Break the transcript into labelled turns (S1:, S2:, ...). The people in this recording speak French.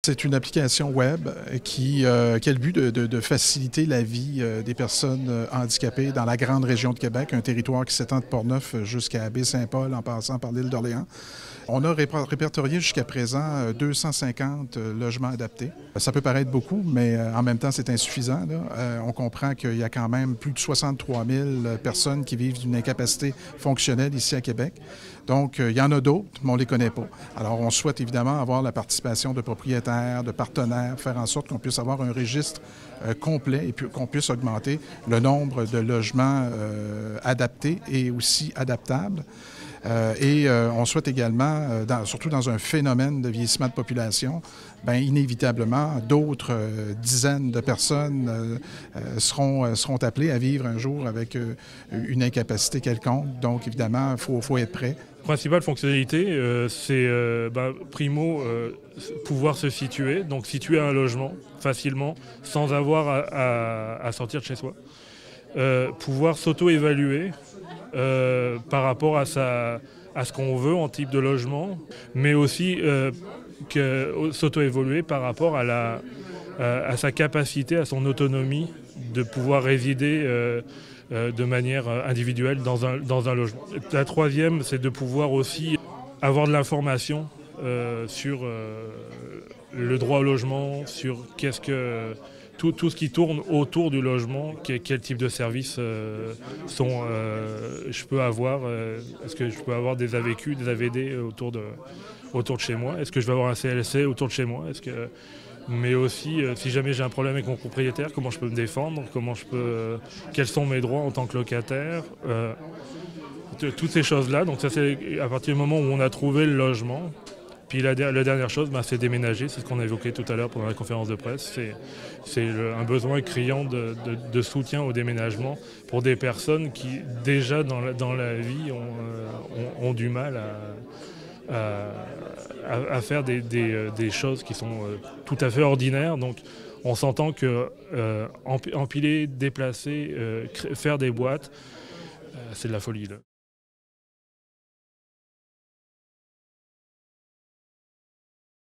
S1: C'est une application web qui a le but de faciliter la vie des personnes handicapées dans la grande région de Québec, un territoire qui s'étend de Portneuf jusqu'à Baie-Saint-Paul en passant par l'île d'Orléans. On a répertorié jusqu'à présent 250 logements adaptés. Ça peut paraître beaucoup, mais en même temps, c'est insuffisant, là. On comprend qu'il y a quand même plus de 63 000 personnes qui vivent d'une incapacité fonctionnelle ici à Québec. Donc, il y en a d'autres, mais on ne les connaît pas. Alors, on souhaite évidemment avoir la participation de propriétaires, de partenaires, faire en sorte qu'on puisse avoir un registre complet et puis qu'on puisse augmenter le nombre de logements adaptés et aussi adaptables. On souhaite également, surtout dans un phénomène de vieillissement de population, inévitablement, d'autres dizaines de personnes seront appelées à vivre un jour avec une incapacité quelconque. Donc, évidemment, il faut être prêt.
S2: La principale fonctionnalité, c'est primo, pouvoir se situer, donc situer un logement facilement, sans avoir à sortir de chez soi. Pouvoir s'auto-évaluer par rapport à ce qu'on veut en type de logement, mais aussi s'auto-évoluer par rapport à sa capacité, à son autonomie de pouvoir résider de manière individuelle dans un logement. La troisième, c'est de pouvoir aussi avoir de l'information sur le droit au logement, sur tout ce qui tourne autour du logement, quel type de services je peux avoir. Est-ce que je peux avoir des AVQ, des AVD autour de chez moi? Est-ce que je vais avoir un CLC autour de chez moi? Mais aussi, si jamais j'ai un problème avec mon propriétaire, comment je peux me défendre? Quels sont mes droits en tant que locataire? Toutes ces choses-là. Donc ça, c'est à partir du moment où on a trouvé le logement. Puis la dernière chose, c'est déménager. C'est ce qu'on a évoqué tout à l'heure pendant la conférence de presse. C'est un besoin criant de soutien au déménagement pour des personnes qui, déjà dans la vie, ont du mal à faire des choses qui sont tout à fait ordinaires. Donc on s'entend que empiler, déplacer, faire des boîtes, c'est de la folie, là.